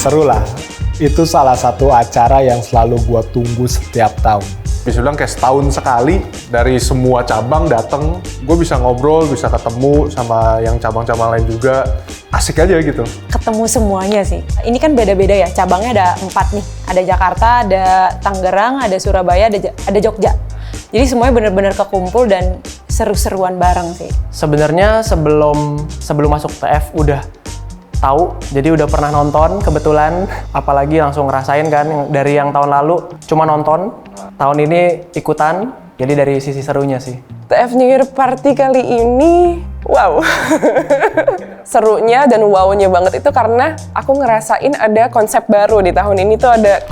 seru lah. Itu salah satu acara yang selalu gua tunggu setiap tahun. Bisa bilang kayak setahun sekali dari semua cabang datang, gue bisa ngobrol, bisa ketemu sama yang cabang-cabang lain juga, asik aja gitu. Ketemu semuanya sih. Ini kan beda-beda ya, cabangnya ada 4 nih. Ada Jakarta, ada Tangerang, ada Surabaya, ada Jogja. Jadi semuanya benar-benar kekumpul dan seru-seruan bareng sih. Sebenarnya sebelum masuk TF udah tahu, jadi udah pernah nonton kebetulan, apalagi langsung ngerasain kan dari yang tahun lalu cuma nonton, tahun ini ikutan, jadi dari sisi serunya sih. TF New Year Party kali ini, wow. Serunya dan wow-nya banget itu karena aku ngerasain ada konsep baru di tahun ini tuh ada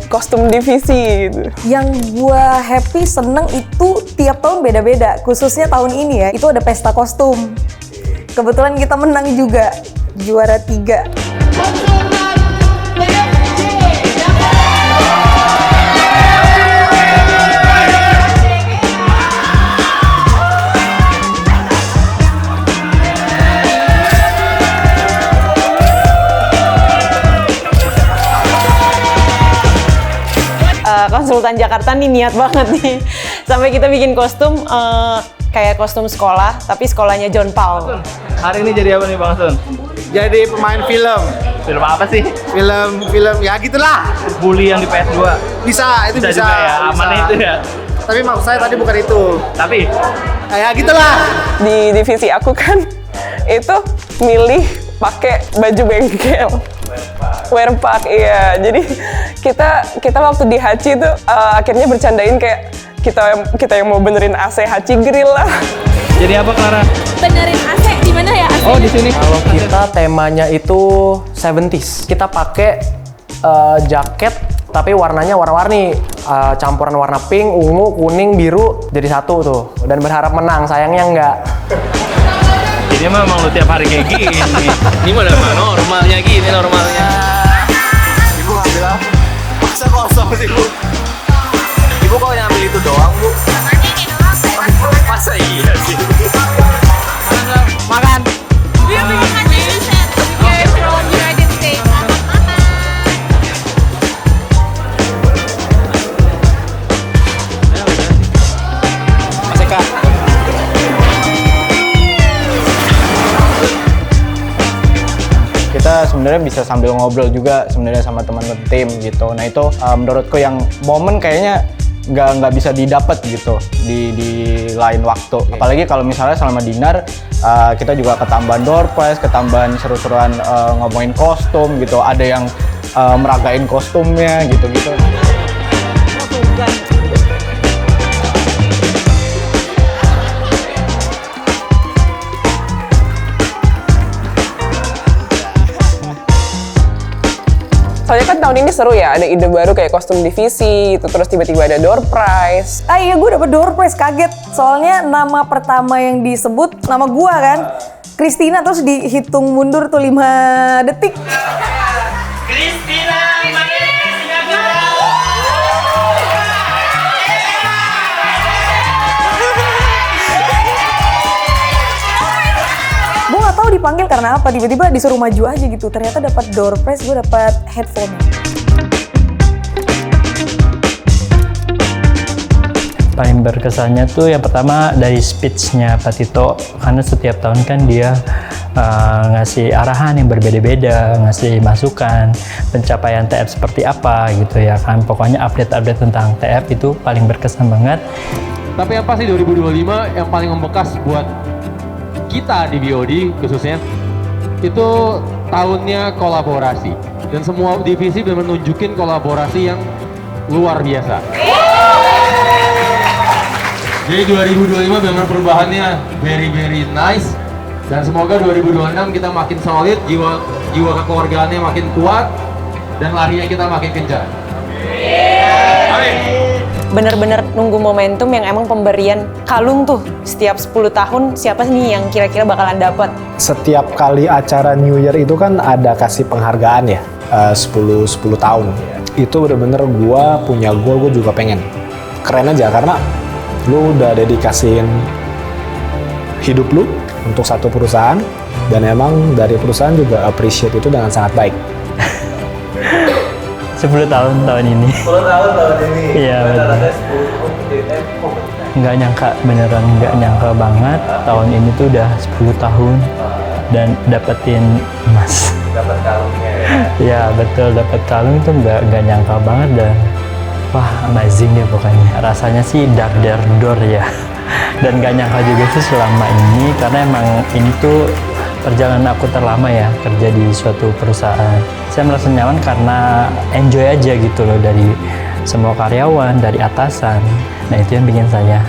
kostum divisi gitu. Yang gua happy, seneng itu tiap tahun beda-beda, khususnya tahun ini ya, itu ada pesta kostum. Kebetulan kita menang juga, juara 3. Konsultan Jakarta nih niat banget nih. Sampai kita bikin kostum kayak kostum sekolah, tapi sekolahnya John Paul. Hari ini jadi apa nih Bang Sun? Jadi pemain film. Film apa sih? Film ya gitulah. Bully yang di PS2. Bisa juga ya, aman itu ya. Tapi maksud saya tadi bukan itu. Tapi Ya gitulah. Di divisi aku kan itu milih pakai baju bengkel. Wear pack, iya. Jadi kita waktu di Haci tuh akhirnya bercandain kayak kita yang mau benerin AC Haci Grill lah. jadi apa Clara? Benerin AC di mana ya? AC? Oh di sini. Kalau kita temanya itu 70s, kita pakai jaket tapi warnanya warna-warni, campuran warna pink, ungu, kuning, biru jadi satu tuh, dan berharap menang, sayangnya enggak. Ini memang lu tiap hari kayak gini. Ini mah udah normalnya gini normalnya. Ibu ngambil apa? Masa kosong sih Bu? Ibu kok ngambil itu doang Bu? Masa iya sih? Makan. Dia bikin t-shirt. Okay, from United States. Mas Eka. Kita sebenarnya bisa sambil ngobrol juga sebenarnya sama teman-teman tim gitu. Nah itu menurutku yang momen kayaknya nggak bisa didapat gitu di lain waktu. Apalagi kalau misalnya selama dinner kita juga ketambahan door prize, ketambahan seru-seruan ngomongin kostum gitu. Ada yang meragain kostumnya gitu-gitu. Soalnya kan tahun ini seru ya, ada ide baru kayak kostum divisi gitu, terus tiba-tiba ada door prize. Iya, gue dapet door prize, kaget. Soalnya nama pertama yang disebut nama gua kan, Christina, terus dihitung mundur tuh 5 detik. Christina, Gue gak tahu dipanggil karena apa, tiba-tiba disuruh maju aja gitu. Ternyata dapat door prize, gue dapat headphone. Paling berkesannya tuh yang pertama dari speech-nya Pak Tito, karena setiap tahun kan dia ngasih arahan yang berbeda-beda, ngasih masukan, pencapaian TF seperti apa gitu ya kan. Pokoknya update-update tentang TF itu paling berkesan banget. Tapi apa sih 2025 yang paling membekas buat kita di BOD khususnya? Itu tahunnya kolaborasi. Dan semua divisi benar menunjukin kolaborasi yang luar biasa. Jadi 2025 benar perubahannya very nice. Dan semoga 2026 kita makin solid, jiwa kekeluargaannya makin kuat, dan larinya kita makin kencang. Amin. Bener-bener nunggu momentum yang emang pemberian kalung tuh. Setiap 10 tahun siapa nih yang kira-kira bakalan dapet? Setiap kali acara New Year itu kan ada kasih penghargaan ya, 10 tahun. Itu bener-bener gua punya goal, gue juga pengen. Keren aja karena lu udah dedikasiin hidup lu untuk satu perusahaan, dan emang dari perusahaan juga appreciate itu dengan sangat baik. 10 tahun ini. 10 tahun ini. Iya, betul. Nggak nyangka, beneran nggak nyangka banget. Tahun ini tuh udah 10 tahun dan dapetin emas. Dapat kalungnya ya. Iya, betul, dapet kalung itu nggak nyangka banget dan wah, amazing deh pokoknya. Rasanya sih dar ya. Dan nggak nyangka juga sih selama ini, karena emang ini tuh perjalanan aku terlama ya kerja di suatu perusahaan. Saya merasa nyaman karena enjoy aja gitu loh, dari semua karyawan, dari atasan. Nah, itu yang bikin saya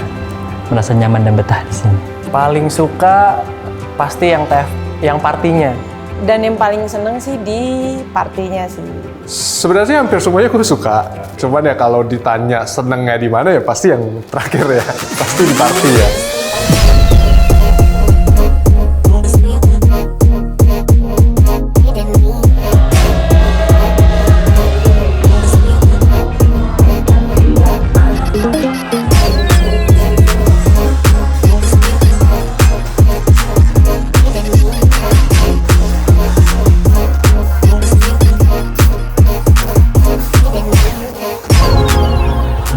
merasa nyaman dan betah di sini. Paling suka pasti yang partinya. Dan yang paling seneng sih di partinya sih. Sebenarnya hampir semuanya gue suka. Cuman ya kalau ditanya senengnya di mana ya pasti yang terakhir ya. Pasti di party ya.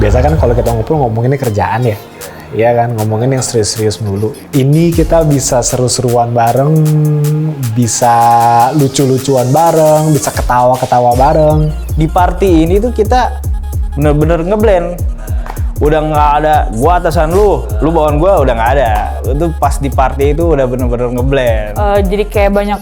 Biasa kan kalau kita ngobrol ngomonginnya kerjaan ya. Iya kan, ngomongin yang serius-serius dulu. Ini kita bisa seru-seruan bareng, bisa lucu-lucuan bareng, bisa ketawa-ketawa bareng. Di party ini tuh kita bener-bener ngeblend. Udah nggak ada gua atasan lu bawahan gua udah nggak ada. Itu pas di party itu udah bener-bener ngeblend. Jadi kayak banyak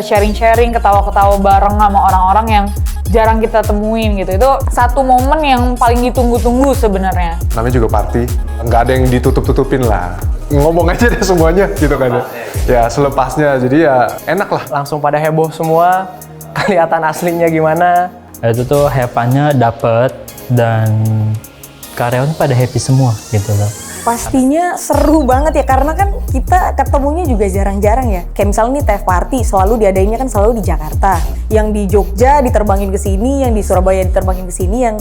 sharing-sharing, ketawa-ketawa bareng sama orang-orang yang jarang kita temuin gitu. Itu satu momen yang paling ditunggu-tunggu sebenarnya. Namanya juga party, nggak ada yang ditutup-tutupin lah. Ngomong aja deh semuanya gitu kan ya. Ya selepasnya, jadi ya enak lah. Langsung pada heboh semua, kelihatan aslinya gimana. Itu tuh have-nya dapet dan karyawan pada happy semua gitu loh. Pastinya seru banget ya, karena kan kita ketemunya juga jarang-jarang ya. Kayak misalnya nih TF Party, selalu diadainnya kan selalu di Jakarta. Yang di Jogja diterbangin ke sini, yang di Surabaya diterbangin ke sini, yang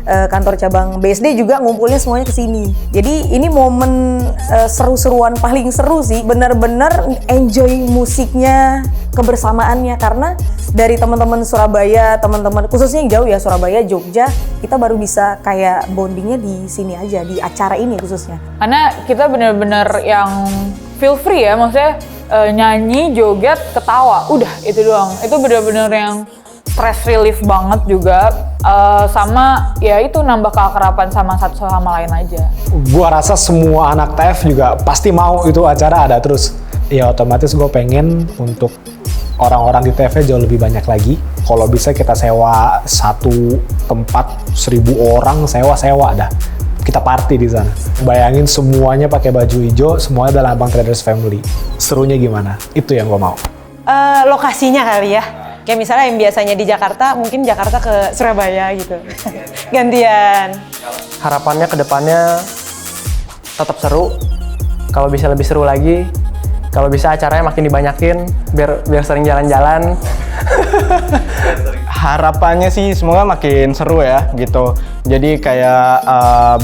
kantor cabang BSD juga ngumpulnya semuanya ke sini. Jadi ini momen seru-seruan paling seru sih, bener-bener enjoy musiknya, kebersamaannya, karena dari teman-teman Surabaya, teman-teman khususnya yang jauh ya, Surabaya, Jogja, kita baru bisa kayak bondingnya di sini aja, di acara ini khususnya. Karena kita bener-bener yang feel free ya, maksudnya nyanyi, joget, ketawa, udah itu doang. Itu bener-bener yang stress relief banget juga, sama ya itu nambah keakraban sama satu sama lain aja. Gua rasa semua anak TF juga pasti mau itu acara ada terus. Ya otomatis gue pengen untuk orang-orang di TF jauh lebih banyak lagi. Kalau bisa kita sewa satu tempat 1.000 orang, sewa dah. Kita party di sana. Bayangin semuanya pakai baju hijau, semuanya adalah Abang Traders Family. Serunya gimana? Itu yang gue mau. Lokasinya kali ya. Kayak misalnya yang biasanya di Jakarta, mungkin Jakarta ke Surabaya gitu. Gantian. Harapannya ke depannya tetap seru. Kalau bisa lebih seru lagi. Kalau bisa acaranya makin dibanyakin biar sering jalan-jalan. Harapannya sih semoga makin seru ya gitu. Jadi kayak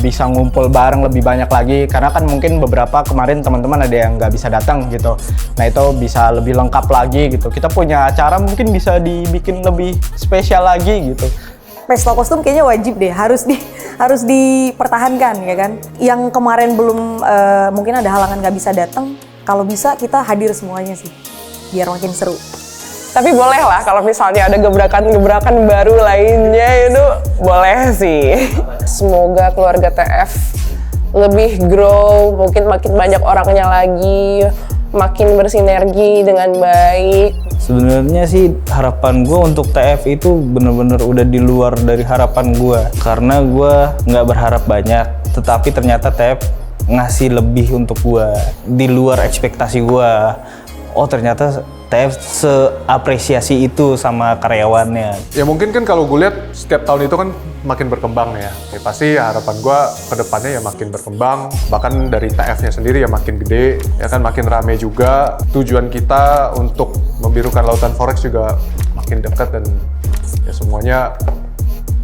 bisa ngumpul bareng lebih banyak lagi, karena kan mungkin beberapa kemarin teman-teman ada yang nggak bisa datang gitu. Nah itu bisa lebih lengkap lagi gitu. Kita punya acara mungkin bisa dibikin lebih spesial lagi gitu. Pesta kostum kayaknya wajib deh, harus dipertahankan ya kan. Yang kemarin belum mungkin ada halangan nggak bisa datang, kalau bisa kita hadir semuanya sih, biar makin seru. Tapi boleh lah kalau misalnya ada gebrakan-gebrakan baru lainnya, itu boleh sih. Semoga keluarga TF lebih grow, mungkin makin banyak orangnya lagi, makin bersinergi dengan baik. Sebenarnya sih harapan gue untuk TF itu bener-bener udah di luar dari harapan gue. Karena gue nggak berharap banyak, tetapi ternyata TF ngasih lebih untuk gue, di luar ekspektasi gue. Oh ternyata TF seapresiasi itu sama karyawannya. Ya mungkin kan kalau gue lihat setiap tahun itu kan makin berkembang ya. Ya pasti harapan gue ke depannya ya makin berkembang. Bahkan dari TF-nya sendiri ya makin gede, ya kan makin rame juga. Tujuan kita untuk membirukan lautan Forex juga makin dekat dan ya semuanya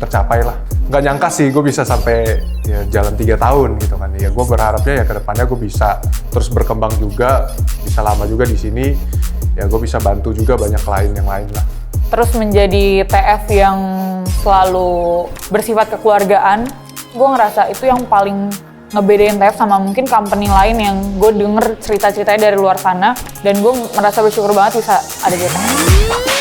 tercapai lah. Nggak nyangka sih gue bisa sampai ya jalan 3 tahun gitu kan. Ya gue berharapnya ya ke depannya gue bisa terus berkembang juga, bisa lama juga di sini. Ya gue bisa bantu juga banyak klien yang lain lah. terus menjadi TF yang selalu bersifat kekeluargaan, gue ngerasa itu yang paling ngebedain TF sama mungkin company lain yang gue denger cerita-ceritanya dari luar sana, dan gue merasa bersyukur banget bisa ada di TF.